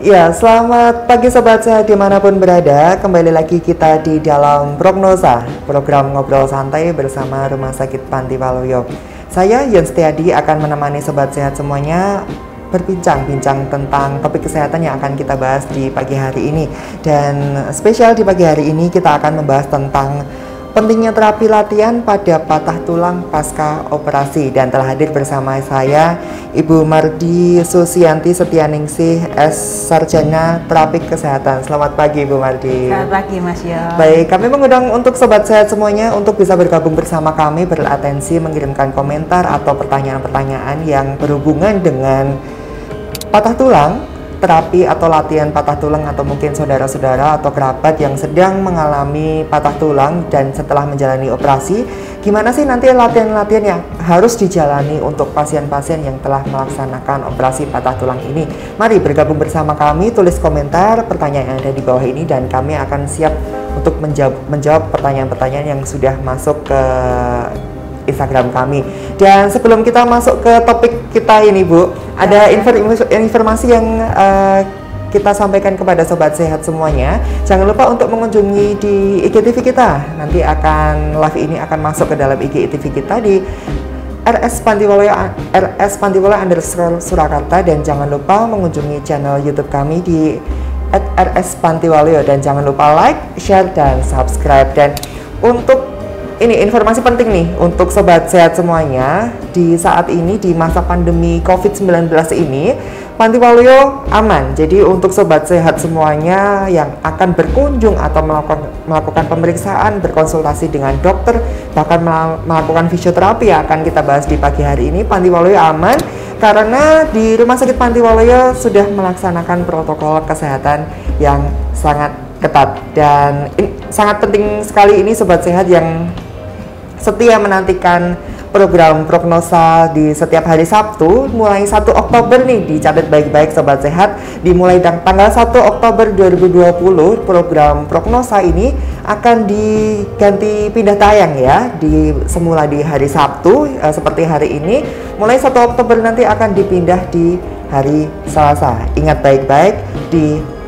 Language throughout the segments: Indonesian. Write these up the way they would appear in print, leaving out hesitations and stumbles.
Ya, selamat pagi Sobat Sehat dimanapun berada. Kembali lagi kita di dalam Prognosa, program ngobrol santai bersama Rumah Sakit Panti Waluyo. Saya Yon Setiadi akan menemani Sobat Sehat semuanya berbincang-bincang tentang topik kesehatan yang akan kita bahas di pagi hari ini. Dan spesial di pagi hari ini kita akan membahas tentang pentingnya terapi latihan pada patah tulang pasca operasi. Dan telah hadir bersama saya Ibu Mardi Susianti Setianingsih, S. Sarjana Terapi Kesehatan. Selamat pagi Ibu Mardi. Selamat pagi Mas Yon. Baik, kami mengundang untuk Sobat Sehat semuanya untuk bisa bergabung bersama kami, beratensi, mengirimkan komentar atau pertanyaan-pertanyaan yang berhubungan dengan patah tulang, terapi atau latihan patah tulang, atau mungkin saudara-saudara atau kerabat yang sedang mengalami patah tulang dan setelah menjalani operasi, gimana sih nanti latihan-latihan yang harus dijalani untuk pasien-pasien yang telah melaksanakan operasi patah tulang ini. Mari bergabung bersama kami, tulis komentar pertanyaan yang ada di bawah ini dan kami akan siap untuk menjawab pertanyaan-pertanyaan yang sudah masuk ke Instagram kami. Dan sebelum kita masuk ke topik kita ini Bu, ada informasi yang kita sampaikan kepada Sobat Sehat semuanya. Jangan lupa untuk mengunjungi di IGTV kita. Nanti live ini akan masuk ke dalam IGTV kita di RS Pantiwaluyo _Surakarta, dan jangan lupa mengunjungi channel YouTube kami di @RS Pantiwaluyo, dan jangan lupa like, share, dan subscribe. Dan untuk ini informasi penting nih untuk Sobat Sehat semuanya, di saat ini di masa pandemi COVID-19 ini Panti Waluyo aman. Jadi untuk Sobat Sehat semuanya yang akan berkunjung atau melakukan pemeriksaan, berkonsultasi dengan dokter, bahkan melakukan fisioterapi yang akan kita bahas di pagi hari ini, Panti Waluyo aman karena di Rumah Sakit Panti Waluyo sudah melaksanakan protokol kesehatan yang sangat ketat. Dan sangat penting sekali ini Sobat Sehat yang setia menantikan program Prognosa di setiap hari Sabtu mulai 1 Oktober nih, dicatat baik-baik Sobat Sehat. Dimulai tanggal 1 Oktober 2020 program Prognosa ini akan diganti pindah tayang ya, semula di hari Sabtu seperti hari ini. Mulai 1 Oktober nanti akan dipindah di hari Selasa. Ingat baik-baik,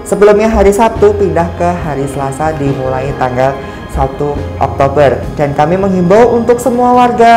sebelumnya hari Sabtu pindah ke hari Selasa dimulai tanggal 1 Oktober. Dan kami menghimbau untuk semua warga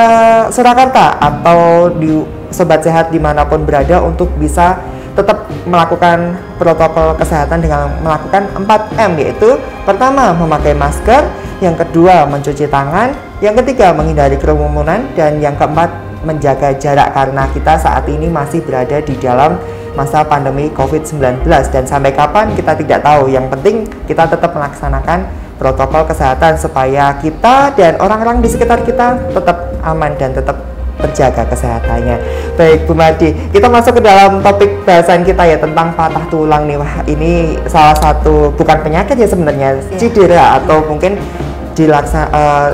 Surakarta atau di Sobat Sehat dimanapun berada untuk bisa tetap melakukan protokol kesehatan dengan melakukan 4M, yaitu pertama memakai masker, yang kedua mencuci tangan, yang ketiga menghindari kerumunan, dan yang keempat menjaga jarak karena kita saat ini masih berada di dalam masa pandemi COVID-19 dan sampai kapan kita tidak tahu. Yang penting kita tetap melaksanakan protokol kesehatan supaya kita dan orang-orang di sekitar kita tetap aman dan tetap terjaga kesehatannya. Baik Bu Mardi, kita masuk ke dalam topik bahasan kita ya tentang patah tulang nih. Wah, ini salah satu bukan penyakit ya sebenarnya, cedera atau mungkin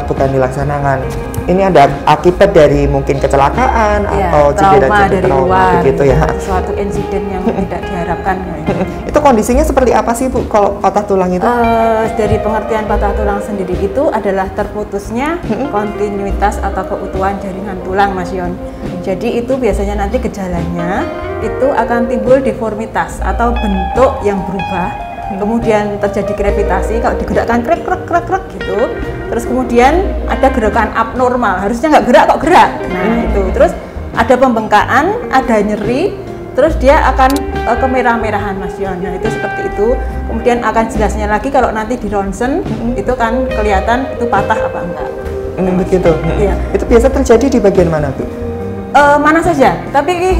bukan dilaksanakan. Ini ada akibat dari mungkin kecelakaan atau cedera trauma begitu ya. Suatu insiden yang tidak diharapkan. Itu kondisinya seperti apa sih Bu kalau patah tulang itu? Dari pengertian patah tulang sendiri itu adalah terputusnya kontinuitas atau keutuhan jaringan tulang Mas Yon. Jadi itu biasanya nanti gejalanya itu akan timbul deformitas atau bentuk yang berubah. Kemudian terjadi gravitasi, kalau digerakkan krek gitu. Terus kemudian ada gerakan abnormal, harusnya nggak gerak kok gerak. Nah itu, terus ada pembengkakan, ada nyeri, terus dia akan kemerah-merahan Mas Yon. Nah itu seperti itu. Kemudian akan jelasnya lagi kalau nanti di ronsen itu kan kelihatan itu patah apa enggak. Begitu. Iya. Itu biasa terjadi di bagian mana Bu? Mana saja, tapi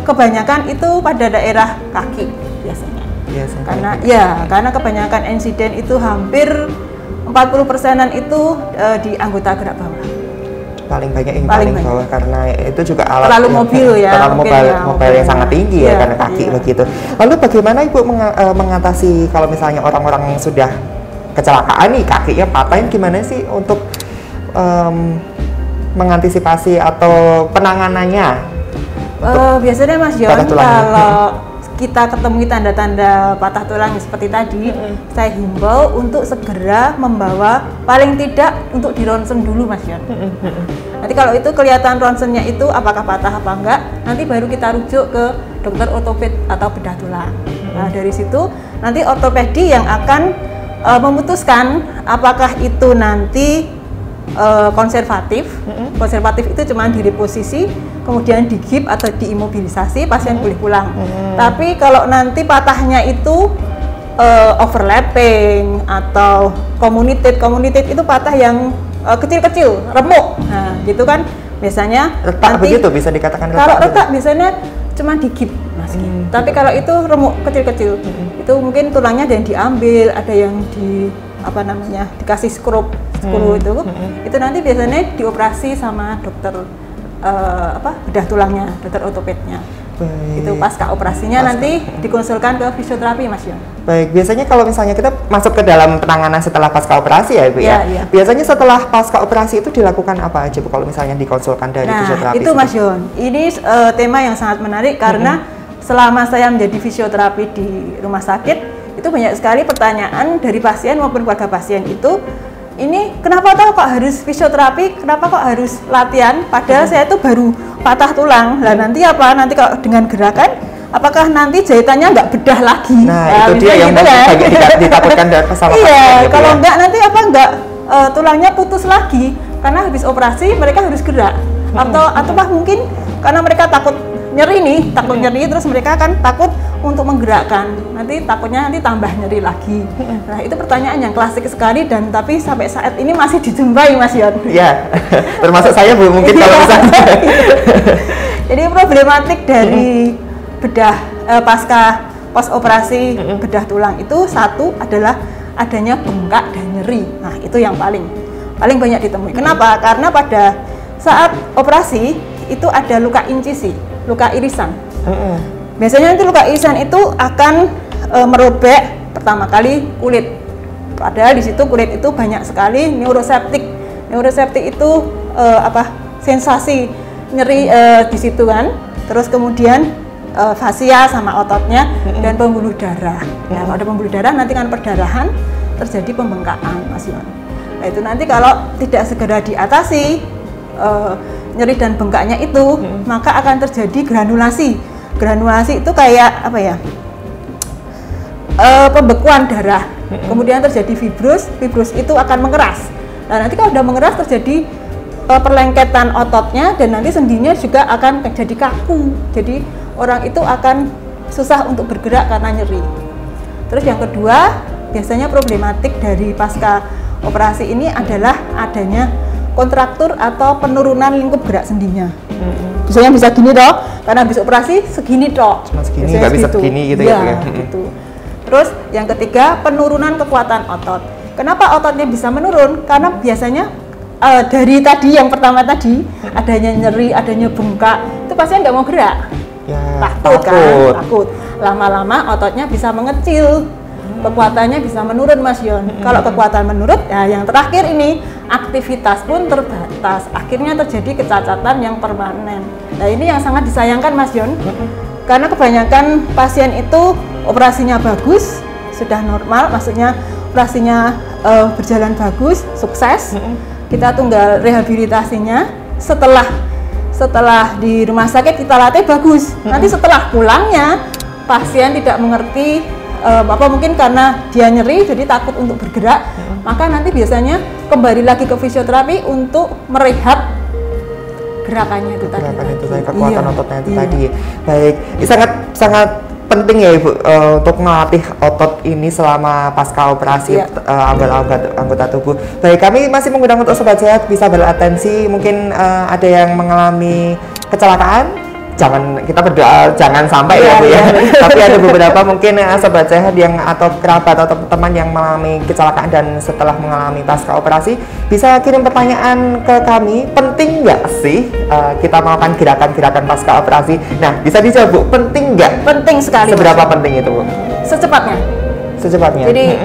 kebanyakan itu pada daerah kaki biasanya. Karena kebanyakan insiden itu hampir 40%-an itu di anggota gerak bawah. Paling banyak yang paling bawah karena itu juga alat terlalu mobil yang sangat tinggi ya karena kaki begitu. Lalu bagaimana Ibu mengatasi kalau misalnya orang-orang yang sudah kecelakaan nih kakinya patahin, gimana sih untuk mengantisipasi atau penanganannya? Biasanya Mas Yon, kalau kita ketemu tanda-tanda patah tulang seperti tadi, saya himbau untuk segera membawa, paling tidak untuk di ronsen dulu Mas Yon. Nanti kalau itu kelihatan ronsennya itu apakah patah apa enggak, nanti baru kita rujuk ke dokter ortoped atau bedah tulang. Nah, dari situ nanti ortopedi yang akan memutuskan apakah itu nanti konservatif. Konservatif itu cuma direposisi, kemudian digip atau diimobilisasi, pasien boleh pulang. Tapi kalau nanti patahnya itu overlapping atau communitate itu patah yang kecil-kecil, remuk. Nah, gitu kan biasanya retak nanti, begitu bisa dikatakan retak. Kalau retak biasanya cuma digip, Mas. Tapi kalau itu remuk kecil-kecil, itu mungkin tulangnya ada yang diambil, ada yang dikasih skru itu nanti biasanya dioperasi sama dokter bedah tulangnya, dokter ortopednya. Baik. Itu pasca operasinya nanti dikonsulkan ke fisioterapi, Mas Yon. Baik, biasanya kalau misalnya kita masuk ke dalam penanganan setelah pasca operasi ya Ibu ya. Biasanya setelah pasca operasi itu dilakukan apa aja Bu kalau misalnya dikonsulkan dari fisioterapi? Itu Mas Yon. Ini tema yang sangat menarik karena selama saya menjadi fisioterapi di rumah sakit itu banyak sekali pertanyaan dari pasien maupun keluarga pasien itu. Ini kenapa kok harus fisioterapi? Kenapa kok harus latihan? Padahal saya itu baru patah tulang. Lah nanti apa? Nanti kalau dengan gerakan, apakah nanti jahitannya nggak bedah lagi? Nah itu dia yang gitu banyak ditakutkan sama pasien. Iya, kalau nggak nanti nggak tulangnya putus lagi karena habis operasi mereka harus gerak. Atau mungkin karena mereka takut nyeri terus mereka kan takut untuk menggerakkan, takutnya tambah nyeri lagi. Nah itu pertanyaan yang klasik sekali dan tapi sampai saat ini masih dijumpai Mas Yon. Iya, termasuk saya Bu mungkin kalau misalnya. Jadi problematik dari bedah pasca pos operasi bedah tulang itu satu adalah adanya bengkak dan nyeri. Nah itu yang paling banyak ditemui. Kenapa? Karena pada saat operasi itu ada luka incisi, luka irisan. Biasanya nanti luka irisan itu akan merobek pertama kali kulit. Padahal di situ kulit itu banyak sekali neuroseptik. Neuroseptik itu sensasi nyeri di situ kan. Terus kemudian fascia sama ototnya dan pembuluh darah. Nah, kalau ada pembuluh darah nanti kan perdarahan terjadi pembengkakan, Mas Yon. Nah, itu nanti kalau tidak segera diatasi nyeri dan bengkaknya itu, maka akan terjadi granulasi. Granulasi itu kayak pembekuan darah. Kemudian terjadi fibrus itu akan mengeras. Nah, nanti kalau sudah mengeras terjadi perlengketan ototnya dan nanti sendinya juga akan jadi kaku. Jadi orang itu akan susah untuk bergerak karena nyeri. Terus yang kedua, biasanya problematik dari pasca operasi ini adalah adanya kontraktur atau penurunan lingkup gerak sendinya. Biasanya bisa gini toh, karena habis operasi segini toh. Cuma segini, nggak bisa begini gitu ya. Gitu. Terus yang ketiga, penurunan kekuatan otot. Kenapa ototnya bisa menurun? Karena biasanya dari tadi yang pertama tadi adanya nyeri, adanya bengkak, itu pasien nggak mau gerak. Ya, takut. Lama-lama ototnya bisa mengecil. Kekuatannya bisa menurun, Mas Yon. Kalau kekuatan menurun, ya yang terakhir ini aktivitas pun terbatas. Akhirnya terjadi kecacatan yang permanen. Nah ini yang sangat disayangkan, Mas Yon. Karena kebanyakan pasien itu operasinya bagus, sudah normal, maksudnya operasinya berjalan bagus, sukses. Kita tunggal rehabilitasinya. Setelah di rumah sakit kita latih bagus. Nanti setelah pulangnya pasien tidak mengerti. Mungkin karena dia nyeri jadi takut untuk bergerak, maka nanti biasanya kembali lagi ke fisioterapi untuk merehab gerakannya itu tadi. Kekuatan ototnya itu tadi. Baik, sangat penting ya Ibu untuk melatih otot ini selama pasca operasi anggota tubuh. Baik, kami masih mengundang untuk Sobat Sehat bisa beratensi. Mungkin ada yang mengalami kecelakaan. Kita berdoa jangan sampai ya Bu ya. Tapi ada beberapa mungkin Sobat Sehat yang atau kerabat atau teman yang mengalami kecelakaan dan setelah mengalami pasca operasi bisa kirim pertanyaan ke kami. Penting nggak sih kita melakukan gerakan-gerakan pasca operasi? Nah, bisa dijawab Bu, penting nggak? Penting sekali. Seberapa penting itu Bu? Secepatnya. Jadi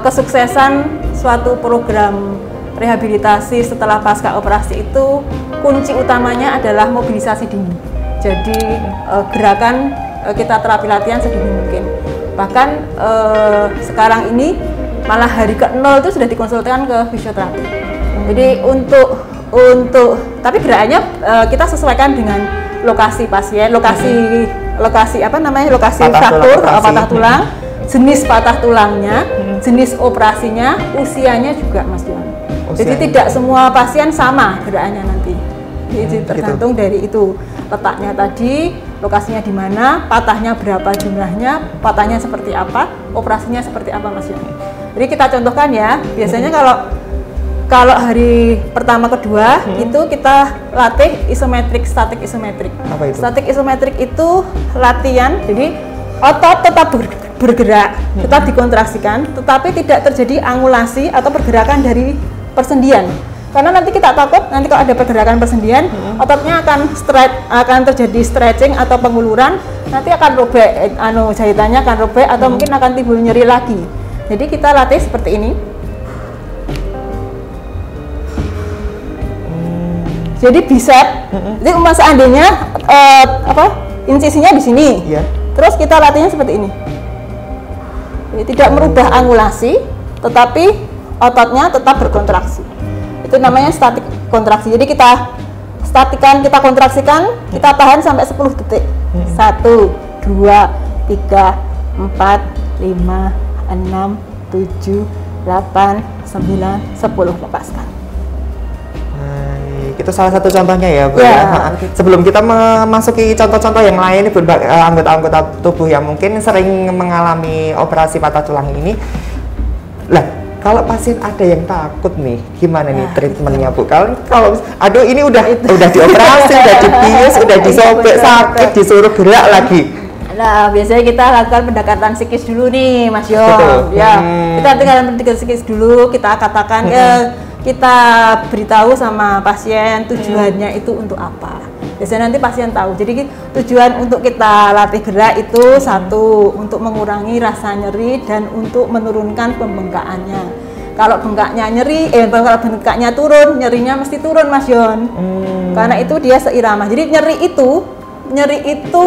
kesuksesan suatu program rehabilitasi setelah pasca operasi itu kunci utamanya adalah mobilisasi dini. Jadi gerakan kita terapi latihan sedini mungkin. Bahkan sekarang ini malah hari ke-0 itu sudah dikonsultasikan ke fisioterapi. Jadi untuk tapi gerakannya kita sesuaikan dengan lokasi pasien, lokasi lokasi apa namanya, lokasi fraktur, patah tulang, jenis patah tulangnya, jenis operasinya, usianya juga Mas Yon. Jadi tidak semua pasien sama gerakannya nanti. Jadi tergantung dari itu, letaknya tadi, lokasinya di mana, patahnya berapa jumlahnya, patahnya seperti apa, operasinya seperti apa Mas Yon. Jadi kita contohkan ya, biasanya kalau hari pertama kedua itu kita latih isometrik, statik isometrik. Apa itu? Statik isometrik itu latihan, jadi otot tetap bergerak, tetap dikontraksikan, tetapi tidak terjadi angulasi atau pergerakan dari persendian. Karena nanti kita takut nanti kalau ada pergerakan persendian, ototnya akan terjadi stretching atau penguluran, nanti akan robek, jahitannya akan robek atau mungkin akan timbul nyeri lagi. Jadi kita latih seperti ini. Jadi bicep, jadi seandainya insisinya di sini, terus kita latihnya seperti ini. Jadi tidak merubah angulasi, tetapi ototnya tetap berkontraksi. Itu namanya statik kontraksi. Jadi kita statikan, kita kontraksikan, kita tahan sampai 10 detik. 1, 2, 3, 4, 5, 6, 7, 8, 9, 10. Lepaskan. Itu salah satu contohnya ya, Bu. Ya. Sebelum kita memasuki contoh-contoh yang lain, anggota-anggota tubuh yang mungkin sering mengalami operasi patah tulang ini, lah kalau pasien ada yang takut nih, gimana nih treatmentnya Bu? Kalau aduh ini udah dioperasi, udah dibius, udah disobek, sakit, disuruh gerak lagi. Nah, biasanya kita lakukan pendekatan psikis dulu nih, Mas Yon. Ya, kita tinggal pendekatan psikis dulu, kita katakan kita beritahu sama pasien tujuannya itu untuk apa. Biasanya nanti pasien tahu. Jadi tujuan untuk kita latih gerak itu satu, untuk mengurangi rasa nyeri dan untuk menurunkan pembengkakannya. Kalau bengkaknya nyeri, kalau bengkaknya turun, nyerinya mesti turun Mas Yon. Karena itu dia seirama. Jadi nyeri itu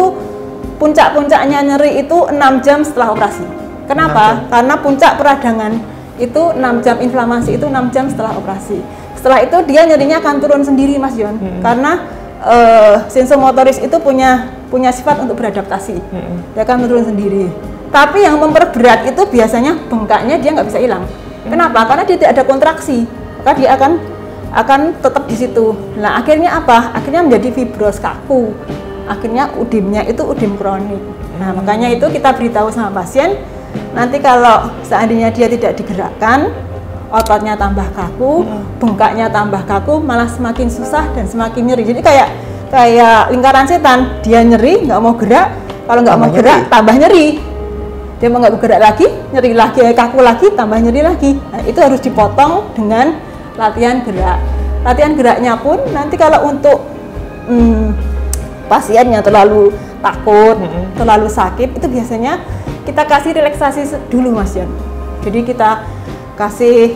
puncak-puncaknya nyeri itu 6 jam setelah operasi. Kenapa? Karena puncak peradangan itu 6 jam, inflamasi itu 6 jam setelah operasi. Setelah itu dia nyerinya akan turun sendiri Mas Yon. Karena sensomotoris itu punya sifat untuk beradaptasi. Dia akan menurun sendiri. Tapi yang memperberat itu biasanya bengkaknya dia nggak bisa hilang. Kenapa? Karena dia tidak ada kontraksi. Maka dia akan tetap di situ. Nah, akhirnya apa? Akhirnya menjadi fibros kaku. Akhirnya udemnya itu udem kronik. Nah, makanya itu kita beritahu sama pasien, nanti kalau seandainya dia tidak digerakkan, ototnya tambah kaku, bengkaknya tambah kaku, malah semakin susah dan semakin nyeri. Jadi kayak lingkaran setan, dia nyeri, nggak mau gerak, kalau nggak mau gerak, tambah nyeri. Dia mau nggak bergerak lagi, nyeri lagi, kaku lagi, tambah nyeri lagi. Nah, itu harus dipotong dengan latihan gerak. Latihan geraknya pun nanti kalau untuk pasiennya terlalu takut, terlalu sakit, itu biasanya kita kasih relaksasi dulu Mas Yon. Jadi kita kasih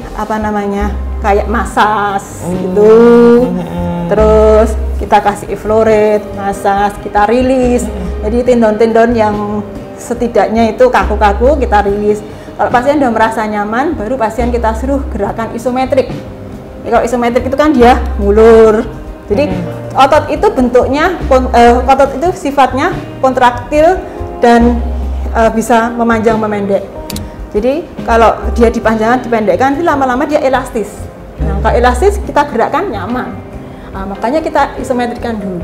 kayak masas gitu, terus kita kasih ifloret, masas, kita rilis. Jadi tendon-tendon yang setidaknya itu kaku-kaku kita rilis. Kalau pasien udah merasa nyaman, baru pasien kita suruh gerakan isometrik. Jadi kalau isometrik itu kan dia ngulur. Jadi otot itu bentuknya, otot itu sifatnya kontraktil dan bisa memanjang memendek. Jadi kalau dia dipanjangkan, dipendekkan, lama-lama dia elastis. Nah, kalau elastis kita gerakkan nyaman. Nah, makanya kita isometrikan dulu.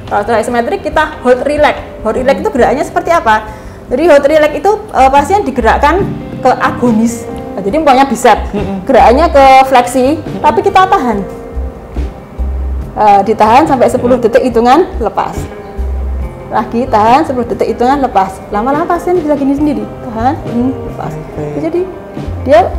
Kalau setelah isometrik kita hold relax. Hold relax itu gerakannya seperti apa? Jadi hold relax itu pasien digerakkan ke agonis. Nah, jadi umpamanya bicep, gerakannya ke fleksi, tapi kita tahan. Ditahan sampai 10 detik hitungan lepas. Lagi tahan 10 detik hitungan lepas. Lama-lama pasien bisa gini sendiri, tahan, lepas. Jadi dia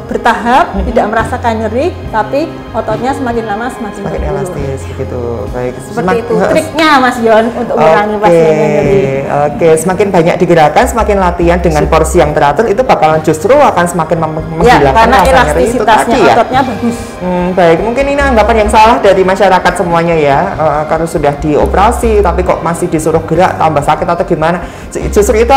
bertahap, tidak merasakan nyeri, tapi ototnya semakin lama semakin elastis begitu. Baik, seperti itu triknya Mas Yon untuk mengurangi pasien yang nyeri. Oke, semakin banyak digerakkan, semakin latihan dengan porsi yang teratur, itu bakalan justru akan semakin menghilangkan karena rasa nyeri itu elastisitasnya tadi ya. Ototnya bagus. Baik, mungkin ini anggapan yang salah dari masyarakat semuanya ya, karena sudah dioperasi tapi kok masih disuruh gerak, tambah sakit atau gimana. Justru itu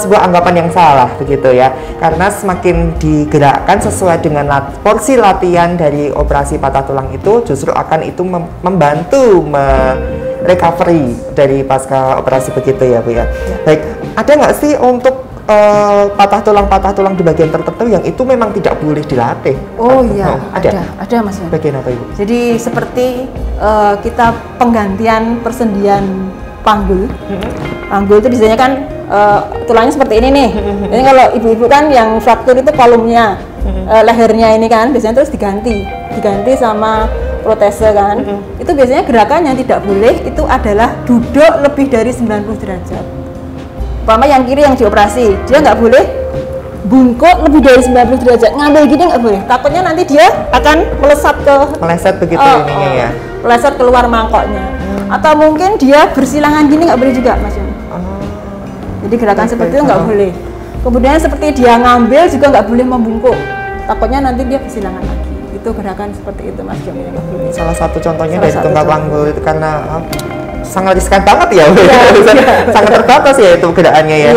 sebuah anggapan yang salah begitu ya, karena semakin digerakkan sesuai dengan porsi latihan dari operasi patah tulang itu, justru akan itu membantu recovery dari pasca operasi begitu ya Bu ya. Baik, ada nggak sih untuk patah tulang di bagian tertentu yang itu memang tidak boleh dilatih? Oh iya, ada Mas. Bagian apa Ibu? Jadi seperti kita penggantian persendian panggul. Panggul itu biasanya kan tulangnya seperti ini nih. Jadi kalau ibu-ibu kan yang fraktur itu palumnya, lehernya ini kan biasanya terus diganti sama protese kan. Itu biasanya gerakan yang tidak boleh itu adalah duduk lebih dari 90 derajat. Umpama yang kiri yang dioperasi, dia nggak boleh bungkuk lebih dari 90 derajat, ngambil gini nggak boleh. Takutnya nanti dia akan meleset begitu ininya ya. Meleset keluar mangkoknya. Atau mungkin dia bersilangan gini nggak boleh juga Mas. Jadi gerakan seperti itu nggak boleh. Kemudian seperti dia ngambil juga nggak boleh membungkuk. Takutnya nanti dia bersilangan lagi. Itu gerakan seperti itu Mas Jom. Salah satu contohnya dari tunggal panggul itu karena sangat riskan banget ya, sangat terbatas ya itu gerakannya ya.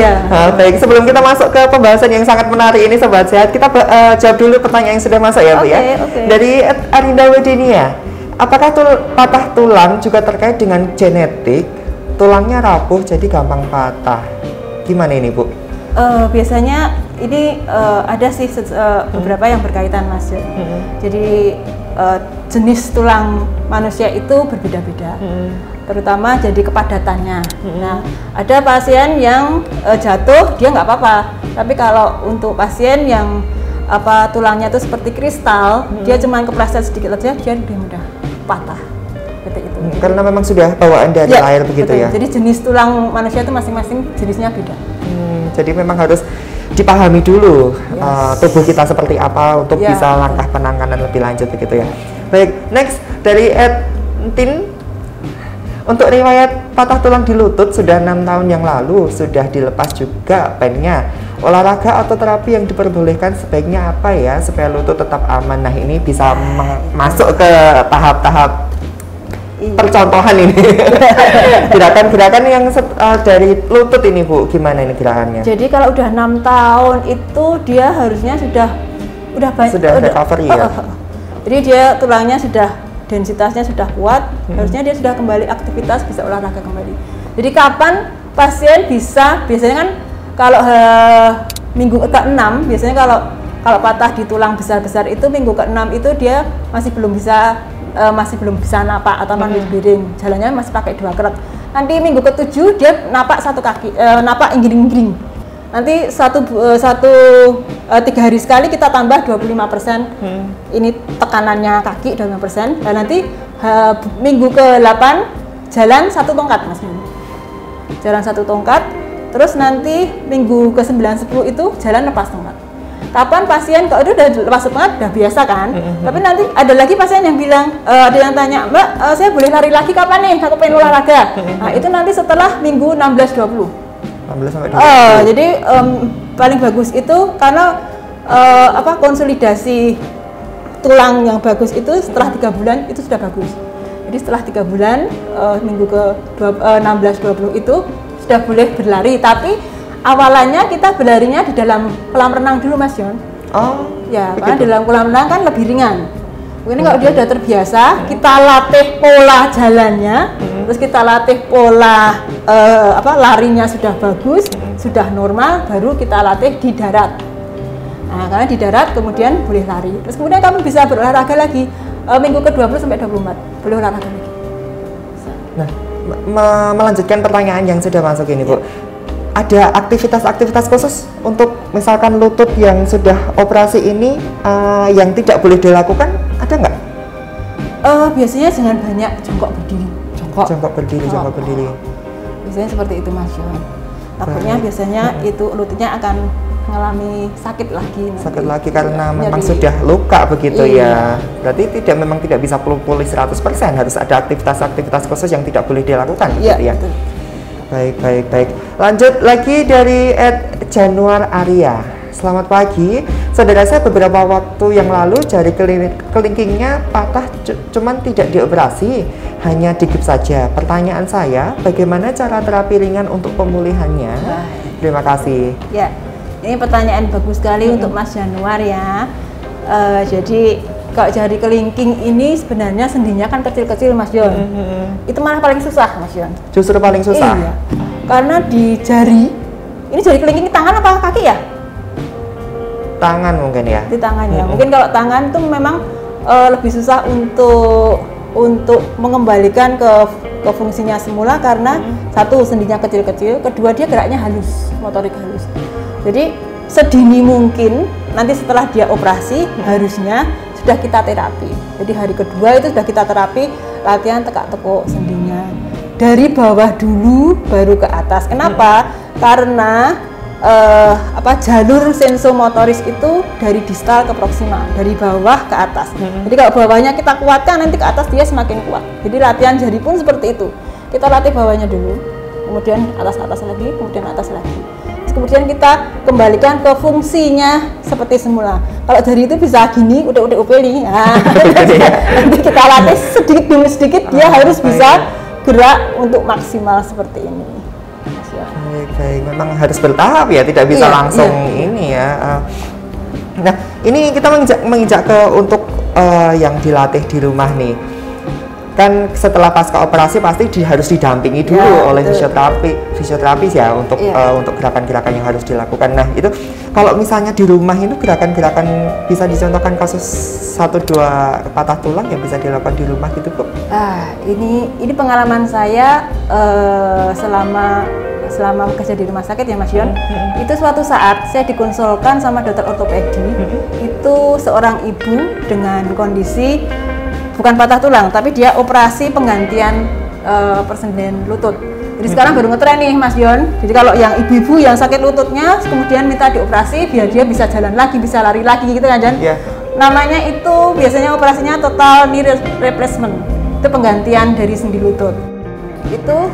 Baik, sebelum kita masuk ke pembahasan yang sangat menarik ini Sobat Sehat, kita jawab dulu pertanyaan yang sudah masuk ya Bu ya. Dari Arinda Wedenia, apakah patah tulang juga terkait dengan genetik? Tulangnya rapuh jadi gampang patah. Gimana ini Bu? Biasanya ini ada sih beberapa yang berkaitan Mas. Jadi jenis tulang manusia itu berbeda-beda. Terutama jadi kepadatannya. Nah, ada pasien yang jatuh dia nggak apa-apa, tapi kalau untuk pasien yang tulangnya itu seperti kristal, dia cuma kepleset sedikit aja dia lebih mudah patah. Seperti itu. Karena memang sudah bawaan dari air begitu betul. Ya. Jadi jenis tulang manusia itu masing-masing jenisnya beda. Jadi memang harus dipahami dulu tubuh kita seperti apa untuk bisa langkah penanganan lebih lanjut begitu ya. Baik, next dari Ed Tin. Untuk riwayat patah tulang di lutut sudah 6 tahun yang lalu, sudah dilepas juga pennya. Olahraga atau terapi yang diperbolehkan sebaiknya apa ya supaya lutut tetap aman? Nah ini bisa masuk ke tahap-tahap percontohan ini. Gerakan-gerakan yang dari lutut ini Bu, gimana ini gerakannya? Jadi kalau udah 6 tahun itu dia harusnya sudah recovery ya? Jadi dia tulangnya sudah densitasnya sudah kuat, harusnya dia sudah kembali aktivitas, bisa olahraga kembali. Jadi kapan pasien bisa? Biasanya kan kalau minggu ke-6, biasanya kalau patah di tulang besar-besar itu minggu ke-6 itu dia masih belum bisa napak atau non-miring, jalannya masih pakai 2 kerat. Nanti minggu ke-7 dia napak 1 kaki, napak inggiring-inggiring. Nanti 3 hari sekali kita tambah 25%. Ini tekanannya kaki 25%. Dan nanti minggu ke-8 jalan 1 tongkat Mas. Jalan 1 tongkat. Terus nanti minggu ke-9, 10 itu jalan lepas tongkat. Kapan pasien kalau itu udah lepas tongkat udah biasa kan? Tapi nanti ada lagi pasien yang bilang, ada yang tanya, "Mbak, saya boleh lari lagi kapan nih? Aku pengen olahraga." Nah, itu nanti setelah minggu 16-20. 16 sampai 20. Jadi paling bagus itu karena konsolidasi tulang yang bagus itu setelah 3 bulan itu sudah bagus. Jadi setelah 3 bulan minggu ke 16-20 itu sudah boleh berlari, tapi awalannya kita berlarinya di dalam kolam renang dulu Mas Yon. Karena di dalam kolam renang kan lebih ringan. Mungkin kalau dia sudah terbiasa, kita latih pola jalannya, terus kita latih pola larinya sudah bagus, sudah normal, baru kita latih di darat. Nah, karena di darat kemudian boleh lari. Terus kemudian kamu bisa berolahraga lagi minggu ke-20 sampai 24, boleh olahraga lagi. Nah, melanjutkan pertanyaan yang sudah masuk ini Bu. Ada aktivitas-aktivitas khusus untuk misalkan lutut yang sudah operasi ini yang tidak boleh dilakukan, ada nggak? Biasanya jangan banyak jongkok berdiri. Jongkok berdiri. Biasanya seperti itu Mas Yon. Takutnya biasanya itu lututnya akan mengalami sakit lagi karena memang sudah luka begitu ya. Berarti memang tidak bisa pulih 100%, harus ada aktivitas-aktivitas khusus yang tidak boleh dilakukan gitu ya. Betul. Baik. Lanjut lagi dari Ed Januar Arya. Selamat pagi, saudara saya beberapa waktu yang lalu jari kelingkingnya patah, cuman tidak dioperasi, hanya digips saja. Pertanyaan saya, bagaimana cara terapi ringan untuk pemulihannya? Terima kasih. Ya, ini pertanyaan bagus sekali untuk Mas Januar ya. Jadi Kalau jari kelingking ini sebenarnya sendinya kan kecil-kecil Mas Yon. Itu malah paling susah Mas Yon. Justru paling susah? Iya. Karena di jari, ini jari kelingking tangan apa kaki ya? Tangan mungkin ya? Di tangan ya. Mungkin kalau tangan itu memang lebih susah untuk mengembalikan ke fungsinya semula karena satu sendinya kecil-kecil, kedua dia geraknya halus, motorik halus. Jadi sedini mungkin nanti setelah dia operasi harusnya sudah kita terapi. Jadi hari kedua itu sudah kita terapi latihan tekak-tekuk sendinya. Dari bawah dulu baru ke atas. Kenapa? Karena jalur sensomotoris itu dari distal ke proksimal, dari bawah ke atas. Jadi kalau bawahnya kita kuatkan, nanti ke atas dia semakin kuat. Jadi latihan jari pun seperti itu. Kita latih bawahnya dulu, kemudian atas lagi, kemudian atas lagi. Terus kemudian kita kembalikan ke fungsinya seperti semula. Kalau jari itu bisa gini, udah upeli. Nah, nanti kita latih sedikit demi sedikit, dia harus bisa gerak untuk maksimal seperti ini. Baik, memang harus bertahap ya, tidak bisa langsung ini ya. Nah, ini kita menginjak ke untuk yang dilatih di rumah nih. Kan setelah pasca operasi pasti harus didampingi dulu oleh fisioterapis ya untuk gerakan-gerakan yang harus dilakukan. Nah, itu kalau misalnya di rumah itu gerakan-gerakan bisa dicontohkan kasus 1-2 patah tulang yang bisa dilakukan di rumah gitu, Bu? Ini pengalaman saya selama bekerja di rumah sakit ya Mas Yon. Itu suatu saat saya dikonsulkan sama dokter ortopedi. Itu seorang ibu dengan kondisi bukan patah tulang, tapi dia operasi penggantian persendian lutut. Jadi sekarang baru ngetren nih Mas Yon. Jadi kalau yang ibu-ibu yang sakit lututnya kemudian minta dioperasi biar dia bisa jalan lagi, bisa lari lagi gitu kan Jan? Namanya itu biasanya operasinya total knee replacement. Itu penggantian dari sendi lutut. Itu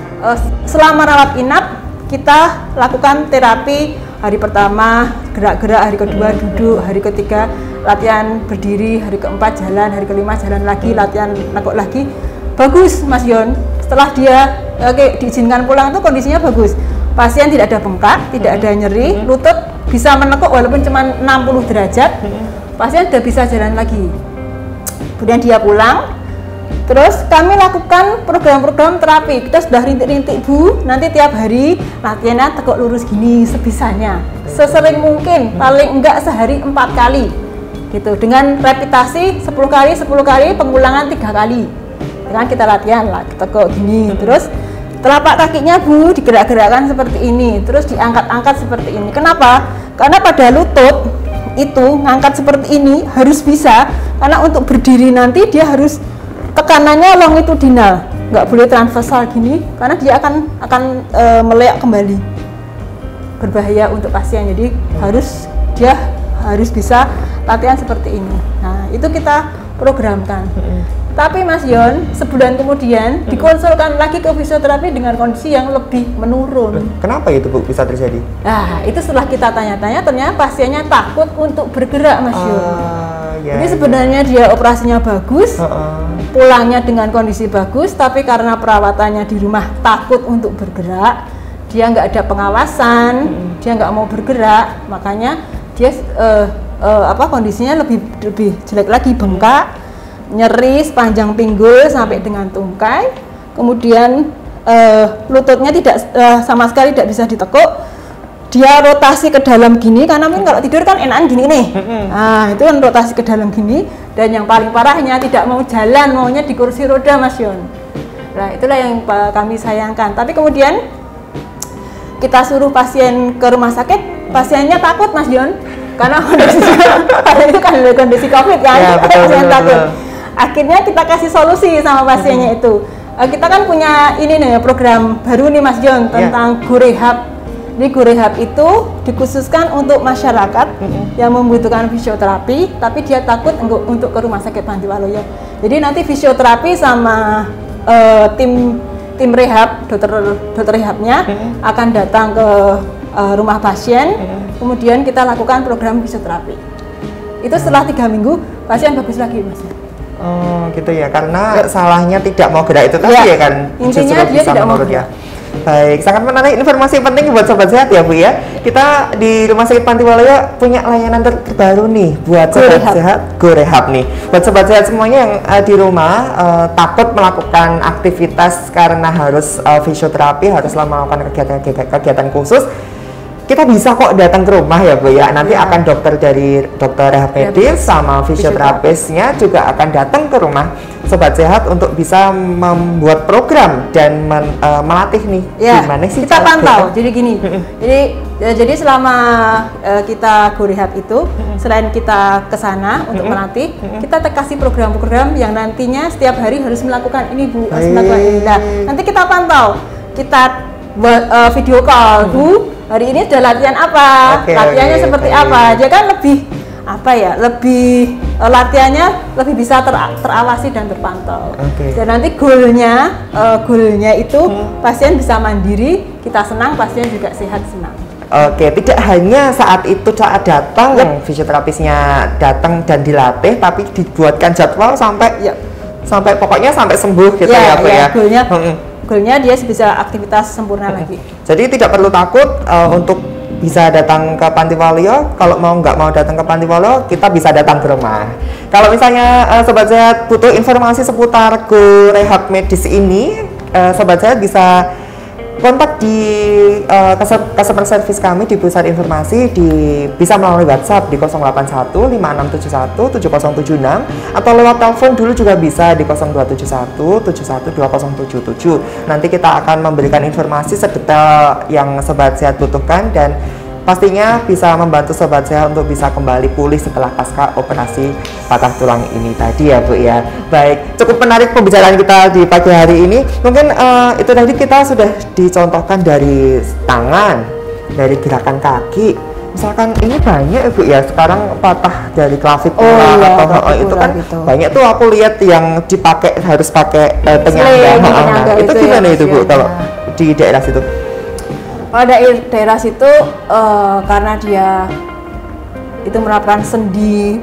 selama rawat inap kita lakukan terapi hari pertama gerak-gerak, hari kedua duduk, hari ketiga latihan berdiri, hari keempat jalan, hari kelima jalan lagi, latihan nekuk lagi. Bagus Mas Yon. Setelah dia diizinkan pulang itu kondisinya bagus. Pasien tidak ada bengkak, tidak ada nyeri, lutut bisa menekuk walaupun cuma 60 derajat. Pasien sudah bisa jalan lagi. Kemudian dia pulang. Terus kami lakukan program-program terapi. Kita sudah rintik-rintik Bu, nanti tiap hari latihannya tegak lurus gini sebisanya. Sesering mungkin, paling enggak sehari 4 kali. Gitu. Dengan repetisi 10 kali, pengulangan 3 kali. Dengan kita latihan lah, tegak gini. Terus telapak kakinya Bu digerak-gerakkan seperti ini, terus diangkat-angkat seperti ini. Kenapa? Karena pada lutut itu ngangkat seperti ini harus bisa, karena untuk berdiri nanti dia harus tekanannya longitudinal, nggak boleh transversal gini karena dia akan meleak kembali, berbahaya untuk pasien. Jadi dia harus bisa latihan seperti ini. Nah itu kita programkan. Tapi Mas Yon, sebulan kemudian dikonsulkan lagi ke fisioterapi dengan kondisi yang lebih menurun. Kenapa itu Bu bisa terjadi? Nah itu setelah kita tanya-tanya ternyata pasiennya takut untuk bergerak Mas Yon. Jadi sebenarnya dia operasinya bagus, pulangnya dengan kondisi bagus, tapi karena perawatannya di rumah takut untuk bergerak, dia nggak ada pengawasan, dia nggak mau bergerak, makanya dia kondisinya lebih jelek lagi, bengkak, nyeri sepanjang pinggul sampai dengan tungkai, kemudian lututnya tidak sama sekali tidak bisa ditekuk. Dia rotasi ke dalam gini, karena mungkin kalau tidur kan enakan gini nih. Nah, itu kan rotasi ke dalam gini, dan yang paling parahnya tidak mau jalan, maunya di kursi roda Mas Yon. Nah, itulah yang kami sayangkan. Tapi kemudian kita suruh pasien ke rumah sakit, pasiennya takut Mas Yon, karena itu kan kondisi COVID kan, pasien takut. Akhirnya kita kasih solusi sama pasiennya itu. Kita kan punya ini nih program baru nih Mas Yon tentang GoRehab. Di GoRehab itu dikhususkan untuk masyarakat yang membutuhkan fisioterapi, tapi dia takut untuk ke rumah sakit Panti Waluyo. Jadi nanti fisioterapi sama tim rehab, dokter rehabnya akan datang ke rumah pasien, kemudian kita lakukan program fisioterapi. Itu setelah 3 minggu pasien bagus lagi Mas. Oh gitu ya, karena salahnya tidak mau gerak itu tadi ya kan. Intinya dia tidak mau gerak. Baik, sangat menarik, informasi penting buat Sobat Sehat ya Bu ya. Kita di Rumah Sakit Pantiwalaya punya layanan terbaru nih buat Sobat Sehat, GoRehab nih. Buat Sobat Sehat semuanya yang di rumah takut melakukan aktivitas karena harus fisioterapi, haruslah melakukan kegiatan khusus. Kita bisa kok datang ke rumah ya Bu ya. Nanti akan dokter dari dokter rehab medis sama fisioterapisnya juga akan datang ke rumah Sobat Sehat untuk bisa membuat program dan melatih nih gimana sih kita pantau. Jadi gini. jadi selama kita GoRehab itu selain kita ke sana untuk melatih, kita kasih program-program yang nantinya setiap hari harus melakukan ini Bu, harus melakukan ini. Nah, nanti kita pantau. Kita buat video call Bu. Hari ini sudah latihan apa? Latihannya seperti apa? Dia kan lebih lebih latihannya lebih bisa terawasi dan terpantau. Dan nanti goalnya itu pasien bisa mandiri, kita senang, pasien juga sehat senang. Tidak hanya saat datang fisioterapisnya datang dan dilatih, tapi dibuatkan jadwal sampai pokoknya sampai sembuh gitu ya Bu ya. Goalnya dia bisa aktivitas sempurna lagi. Jadi tidak perlu takut untuk bisa datang ke Pantiwalaya. Kalau nggak mau datang ke Pantiwalaya, kita bisa datang ke rumah. Kalau misalnya Sobat Sehat butuh informasi seputar GoRehab medis ini, Sobat Sehat bisa kontak di customer service kami di pusat informasi bisa melalui WhatsApp di 081 5671 7076 atau lewat telepon dulu juga bisa di 0271 712077. Nanti kita akan memberikan informasi sedetail yang Sobat Sehat butuhkan dan pastinya bisa membantu Sobat Sehat untuk bisa kembali pulih setelah pasca operasi patah tulang ini tadi ya Bu ya. Baik, cukup menarik pembicaraan kita di pagi hari ini. Mungkin itu tadi kita sudah dicontohkan dari tangan, dari gerakan kaki. Misalkan ini banyak Bu ya, sekarang patah dari klavikula itu kan gitu. Banyak tuh aku lihat yang dipakai harus pakai penyangga. Itu gimana itu Bu kalau di daerah situ? Pada daerah situ karena dia itu menerapkan sendi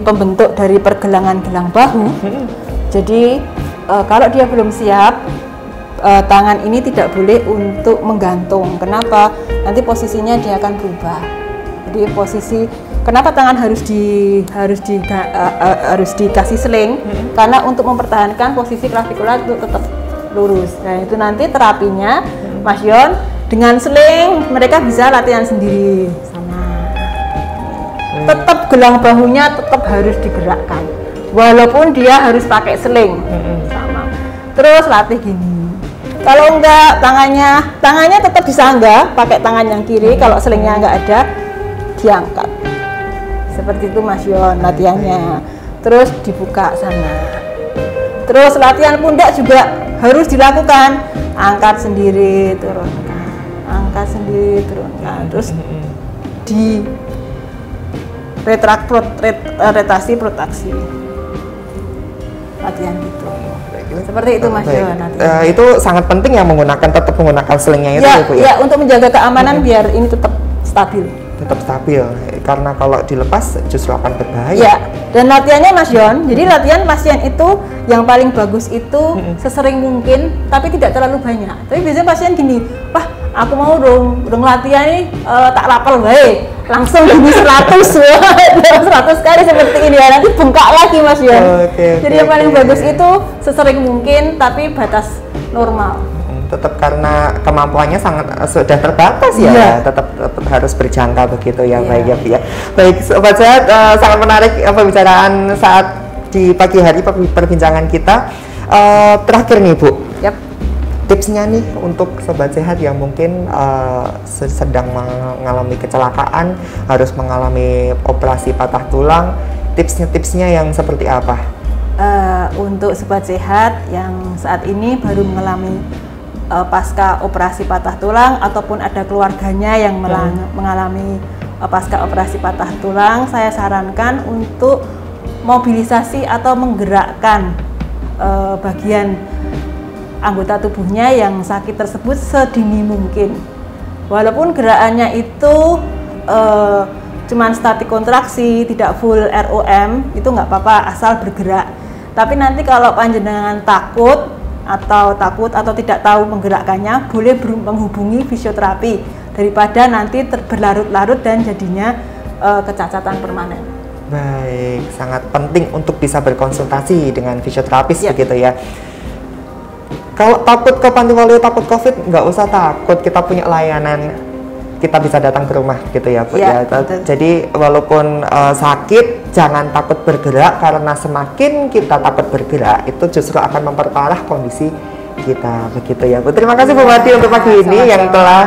pembentuk dari pergelangan gelang bahu, jadi kalau dia belum siap, tangan ini tidak boleh untuk menggantung. Kenapa? Nanti posisinya dia akan berubah. Jadi kenapa tangan harus dikasih sling? Karena untuk mempertahankan posisi klavikula itu tetap lurus. Nah itu nanti terapinya, Mas Yon. Dengan sling mereka bisa latihan sendiri sama. Tetap gelang bahunya tetap harus digerakkan, walaupun dia harus pakai sling sama. Terus latih gini. Kalau enggak tangannya tetap bisa enggak pakai tangan yang kiri. Kalau slingnya enggak ada, diangkat. Seperti itu Mas Yon latihannya. Terus dibuka sana. Terus latihan pundak juga harus dilakukan. Angkat sendiri, turunkan. Angkat sendiri, turunkan, terus di retraksi protraksi latihan gitu. Seperti itu Mas Jo. Itu sangat penting ya tetap menggunakan slingnya itu Bu ya, untuk menjaga keamanan biar ini tetap stabil. Karena kalau dilepas justru akan berbahaya. Ya, dan latihannya Mas Yon, jadi latihan pasien itu yang paling bagus itu sesering mungkin, tapi tidak terlalu banyak. Tapi biasanya pasien gini, wah aku mau dong latihan nih tak lapel baik, langsung gini 100 kali seperti ini ya, nanti bengkak lagi Mas Yon. Jadi yang paling bagus itu sesering mungkin, tapi batas normal. Tetap karena kemampuannya sudah terbatas ya, tetap harus berjangka begitu ya. Baik ya Bu ya. Baik Sobat Sehat, sangat menarik pembicaraan saat di pagi hari perbincangan kita. Terakhir nih Bu, tipsnya nih untuk Sobat Sehat yang mungkin sedang mengalami kecelakaan, harus mengalami operasi patah tulang, tipsnya yang seperti apa? Untuk Sobat Sehat yang saat ini baru mengalami pasca operasi patah tulang ataupun ada keluarganya yang mengalami pasca operasi patah tulang, saya sarankan untuk mobilisasi atau menggerakkan bagian anggota tubuhnya yang sakit tersebut sedini mungkin. Walaupun gerakannya itu cuman statik kontraksi, tidak full ROM, itu nggak apa-apa asal bergerak. Tapi nanti kalau panjenengan takut atau takut atau tidak tahu menggerakkannya, boleh menghubungi fisioterapi daripada nanti berlarut-larut dan jadinya kecacatan permanen. Baik, sangat penting untuk bisa berkonsultasi dengan fisioterapis begitu ya. Kalau takut ke Panti Waluyo, takut COVID, nggak usah takut, kita punya layanan, kita bisa datang ke rumah gitu ya Bu ya. Jadi walaupun sakit, jangan takut bergerak, karena semakin kita takut bergerak itu justru akan memperparah kondisi kita begitu ya Bu. Terima kasih Bu Wati untuk pagi ini yang telah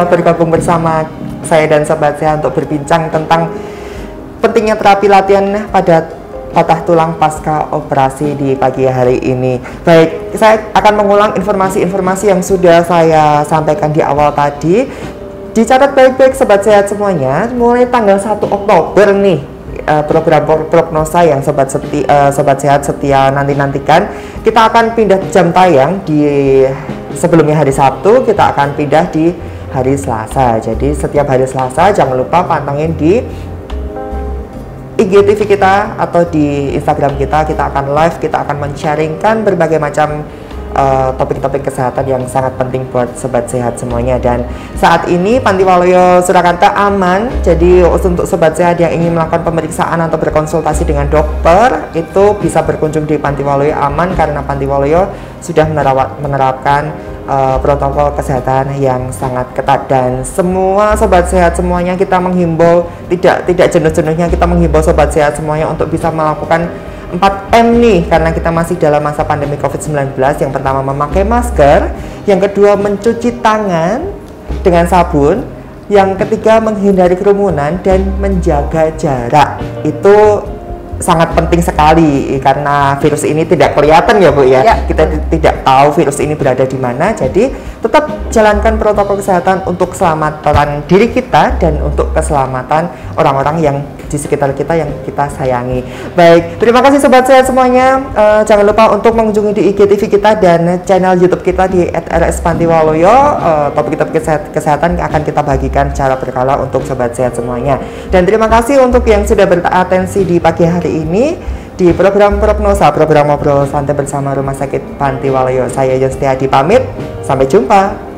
bergabung bersama saya dan Sobat Sehat untuk berbincang tentang pentingnya terapi latihan pada patah tulang pasca operasi di pagi hari ini. Baik, saya akan mengulang informasi-informasi yang sudah saya sampaikan di awal tadi. Dicatat baik-baik Sobat Sehat semuanya, mulai tanggal 1 Oktober nih program prognosa yang Sobat Sehat setia nantikan. Kita akan pindah jam tayang di sebelumnya hari Sabtu, kita akan pindah di hari Selasa. Jadi setiap hari Selasa jangan lupa pantengin di IGTV kita atau di Instagram kita akan live, kita akan men-sharingkan berbagai macam topik-topik kesehatan yang sangat penting buat Sobat Sehat semuanya. Dan saat ini Panti Waluyo Surakarta aman, jadi untuk Sobat Sehat yang ingin melakukan pemeriksaan atau berkonsultasi dengan dokter itu bisa berkunjung di Panti Waluyo aman, karena Panti Waluyo sudah menerapkan protokol kesehatan yang sangat ketat. Dan semua Sobat Sehat semuanya kita menghimbau, tidak jenuh-jenuhnya kita menghimbau Sobat Sehat semuanya untuk bisa melakukan 4M nih, karena kita masih dalam masa pandemi COVID-19. Yang pertama memakai masker, yang kedua mencuci tangan dengan sabun, yang ketiga menghindari kerumunan dan menjaga jarak. Itu sangat penting sekali karena virus ini tidak kelihatan ya Bu ya. Kita tidak tahu virus ini berada di mana, jadi tetap jalankan protokol kesehatan untuk keselamatan diri kita dan untuk keselamatan orang-orang yang di sekitar kita yang kita sayangi. Baik, terima kasih Sobat Sehat semuanya. Jangan lupa untuk mengunjungi di IGTV kita dan channel YouTube kita di @rs_pantiwaluyo. Topik-topik kesehatan akan kita bagikan secara berkala untuk Sobat Sehat semuanya. Dan terima kasih untuk yang sudah beratensi di pagi hari ini di program prognosa, program ngobrol santai bersama Rumah Sakit Panti Waluyo. Saya Yustiadi pamit, sampai jumpa.